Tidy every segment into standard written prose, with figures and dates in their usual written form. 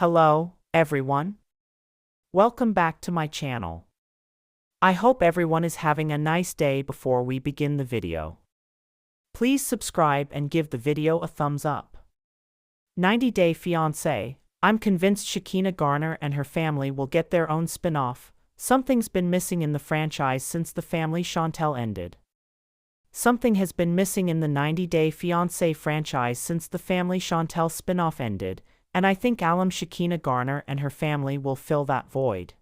Hello, everyone. Welcome back to my channel. I hope everyone is having a nice day. Before we begin the video, please subscribe and give the video a thumbs up. 90 Day Fiancé. I'm convinced Shekinah Garner and her family will get their own spin-off. Something's been missing in the franchise since the family Chantel ended. Something has been missing in the 90 Day Fiancé franchise since the family Chantel spin-off ended, and I think Shekinah Garner and her family will fill that void.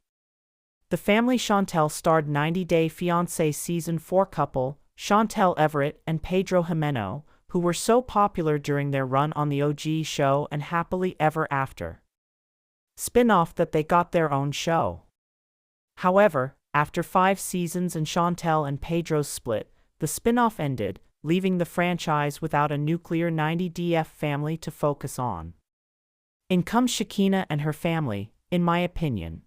The family Chantel starred 90 Day Fiancé Season 4 couple, Chantel Everett and Pedro Jimeno, who were so popular during their run on the OG show and Happily Ever After spin-off that they got their own show. However, after 5 seasons and Chantel and Pedro's split, the spin-off ended, leaving the franchise without a nuclear 90DF family to focus on. In comes Shekinah and her family, in my opinion.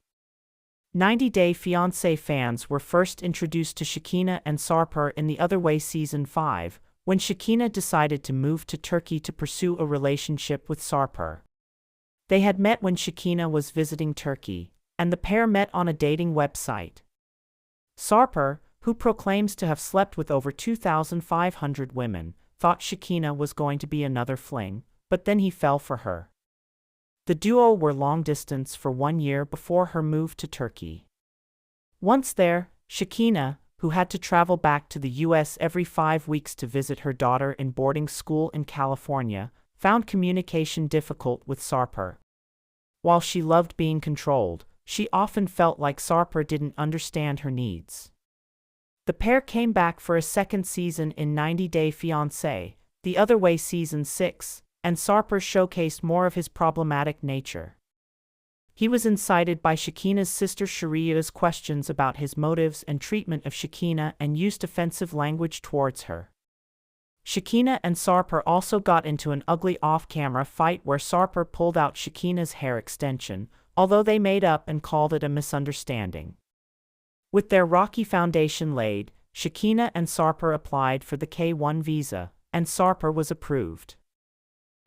90 Day Fiancé fans were first introduced to Shekinah and Sarper in The Other Way Season 5, when Shekinah decided to move to Turkey to pursue a relationship with Sarper. They had met when Shekinah was visiting Turkey, and the pair met on a dating website. Sarper, who proclaims to have slept with over 2,500 women, thought Shekinah was going to be another fling, but then he fell for her. The duo were long distance for 1 year before her move to Turkey. Once there, Shekinah, who had to travel back to the U.S. every 5 weeks to visit her daughter in boarding school in California, found communication difficult with Sarper. While she loved being controlled, she often felt like Sarper didn't understand her needs. The pair came back for a second season in 90 Day Fiancé, The Other Way Season 6, and Sarper showcased more of his problematic nature. He was incited by Shekinah's sister Sharia's questions about his motives and treatment of Shekinah and used offensive language towards her. Shekinah and Sarper also got into an ugly off-camera fight where Sarper pulled out Shekinah's hair extension, although they made up and called it a misunderstanding. With their rocky foundation laid, Shekinah and Sarper applied for the K-1 visa, and Sarper was approved.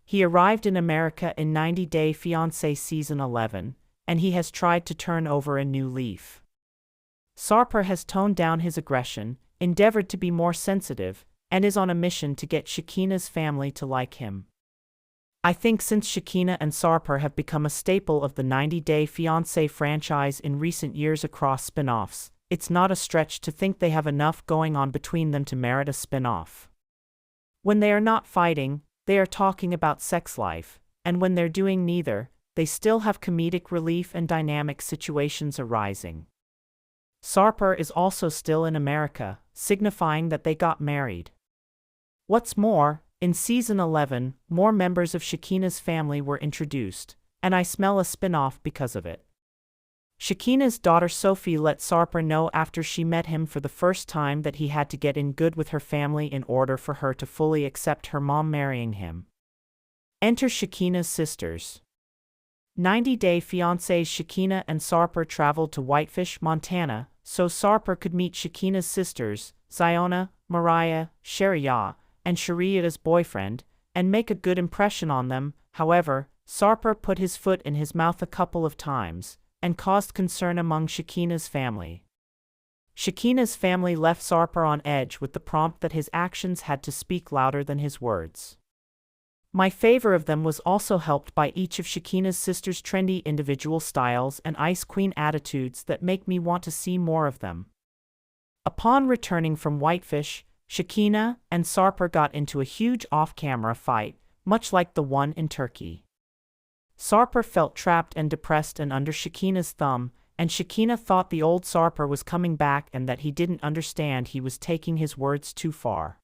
He arrived in America in 90 Day Fiancé Season 11, and he has tried to turn over a new leaf. Sarper has toned down his aggression, endeavored to be more sensitive, and is on a mission to get Shekinah's family to like him. I think since Shekinah and Sarper have become a staple of the 90 Day Fiancé franchise in recent years across spin-offs, it's not a stretch to think they have enough going on between them to merit a spin-off. When they are not fighting, they are talking about sex life, and when they're doing neither, they still have comedic relief and dynamic situations arising. Sarper is also still in America, signifying that they got married. What's more, in Season 11, more members of Shekinah's family were introduced, and I smell a spin-off because of it. Shekinah's daughter Sophie let Sarper know after she met him for the first time that he had to get in good with her family in order for her to fully accept her mom marrying him. Enter Shekinah's sisters. 90 Day Fiancé's Shekinah and Sarper traveled to Whitefish, Montana, so Sarper could meet Shekinah's sisters, Ziona, Mariah, Sharia, and Sharia's boyfriend, and make a good impression on them. However, Sarper put his foot in his mouth a couple of times, and caused concern among Shekinah's family. Shekinah's family left Sarper on edge with the prompt that his actions had to speak louder than his words. My favor of them was also helped by each of Shekinah's sisters' trendy individual styles and Ice Queen attitudes that make me want to see more of them. Upon returning from Whitefish, Shekinah and Sarper got into a huge off-camera fight, much like the one in Turkey. Sarper felt trapped and depressed and under Shekinah's thumb, and Shekinah thought the old Sarper was coming back and that he didn't understand he was taking his words too far.